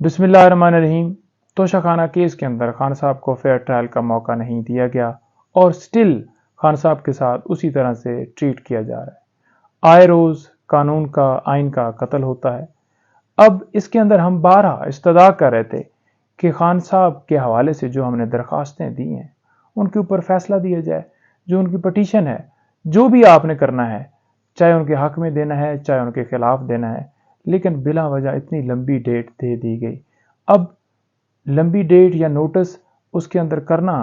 بسم اللہ الرحمن الرحیم۔ توشہ خانہ کیس کے اندر خان صاحب کو فیئر ٹرائل کا موقع نہیں دیا گیا اور سٹل خان صاحب کے ساتھ اسی طرح سے ٹریٹ کیا جا رہا ہے۔ آئے روز قانون کا آئین کا قتل ہوتا ہے۔ اب اس کے اندر ہم بارہا استدعا کر رہے تھے کہ خان صاحب کے حوالے سے جو ہم نے درخواستیں دی ہیں ان کے اوپر فیصلہ دیا جائے، جو ان کی پٹیشن ہے، جو بھی آپ نے کرنا ہے، چاہے ان کے حق میں دینا ہے چاہے ان کے خلاف دینا ہے، لیکن بلا وجہ اتنی لمبی ڈیٹ دے دی گئی۔ اب لمبی ڈیٹ یا نوٹس اس کے اندر کرنا،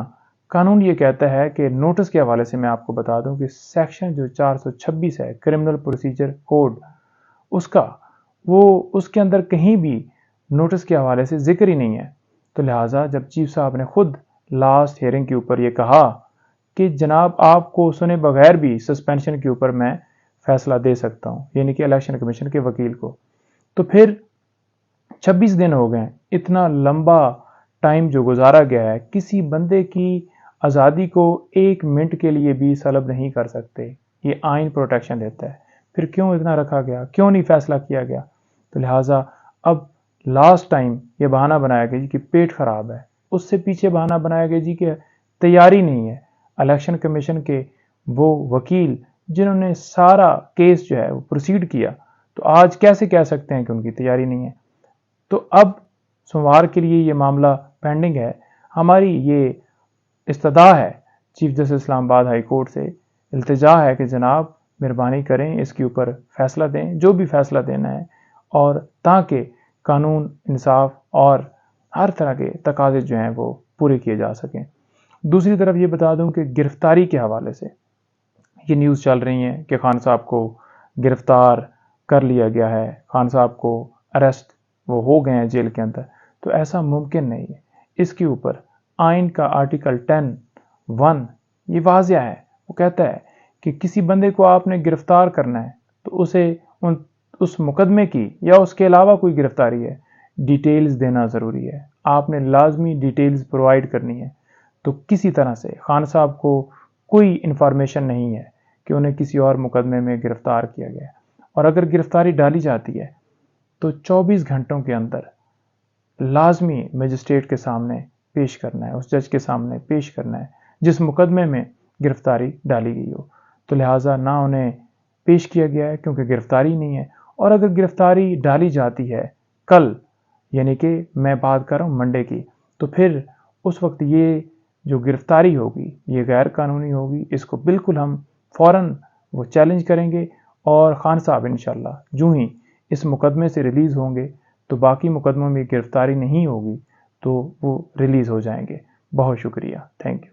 قانون یہ کہتا ہے کہ نوٹس کے حوالے سے میں آپ کو بتا دوں کہ سیکشن جو 426 ہے کرمنل پروسیجر کوڈ اس کے اندر کہیں بھی نوٹس کے حوالے سے ذکر ہی نہیں ہے۔ تو لہٰذا جب چیف صاحب نے خود لاسٹ ہیئرنگ کے اوپر یہ کہا کہ جناب آپ کو سنے بغیر بھی سسپینشن کے اوپر میں فیصلہ دے سکتا ہوں، یعنی کہ الیکشن کمیشن کے وکیل کو، تو پھر 26 دن ہو گئے۔ اتنا لمبا ٹائم جو گزارا گیا ہے، کسی بندے کی آزادی کو 1 منٹ کے لیے بھی سلب نہیں کر سکتے، یہ آئین پروٹیکشن دیتا ہے۔ پھر کیوں اتنا رکھا گیا، کیوں نہیں فیصلہ کیا گیا؟ تو لہٰذا اب لاسٹ ٹائم یہ بہانہ بنایا گیا جی کہ پیٹ خراب ہے، اس سے پیچھے بہانہ بنایا گیا جی کہ تیاری نہیں ہے۔ الیکشن کمیشن کے وہ وکیل جنہوں نے سارا کیس جو ہے وہ پروسیڈ کیا، تو آج کیسے کہہ سکتے ہیں کہ ان کی تیاری نہیں ہے؟ تو اب سوموار کے لیے یہ معاملہ پینڈنگ ہے۔ ہماری یہ استدعا ہے چیف جسٹس اسلام آباد ہائی کورٹ سے، التجا ہے کہ جناب مہربانی کریں اس کے اوپر فیصلہ دیں، جو بھی فیصلہ دینا ہے، اور تاکہ قانون، انصاف اور ہر طرح کے تقاضے جو ہیں وہ پورے کیے جا سکیں۔ دوسری طرف یہ بتا دوں کہ گرفتاری کے حوالے سے یہ نیوز چل رہی ہیں کہ خان صاحب کو گرفتار کر لیا گیا ہے، خان صاحب کو اریسٹ وہ ہو گئے ہیں جیل کے اندر، تو ایسا ممکن نہیں ہے۔ اس کے اوپر آئین کا آرٹیکل 10(1) یہ واضح ہے، وہ کہتا ہے کہ کسی بندے کو آپ نے گرفتار کرنا ہے تو اسے اس مقدمے کی یا اس کے علاوہ کوئی گرفتاری ہے، ڈیٹیلز دینا ضروری ہے، آپ نے لازمی ڈیٹیلز پرووائڈ کرنی ہے۔ تو کسی طرح سے خان صاحب کو کوئی انفارمیشن نہیں ہے کہ انہیں کسی اور مقدمے میں گرفتار کیا گیا ہے، اور اگر گرفتاری ڈالی جاتی ہے تو 24 گھنٹوں کے اندر لازمی مجسٹریٹ کے سامنے پیش کرنا ہے، اس جج کے سامنے پیش کرنا ہے جس مقدمے میں گرفتاری ڈالی گئی ہو۔ تو لہٰذا نہ انہیں پیش کیا گیا ہے کیونکہ گرفتاری نہیں ہے، اور اگر گرفتاری ڈالی جاتی ہے کل، یعنی کہ میں بات کر رہا ہوں منڈے کی، تو پھر اس وقت یہ جو گرفتاری ہوگی یہ غیر قانونی ہوگی۔ اس کو بالکل ہم فوراً وہ چیلنج کریں گے، اور خان صاحب انشاءاللہ جو ہی اس مقدمے سے ریلیز ہوں گے تو باقی مقدموں میں گرفتاری نہیں ہوگی تو وہ ریلیز ہو جائیں گے۔ بہت شکریہ، تھینک یو۔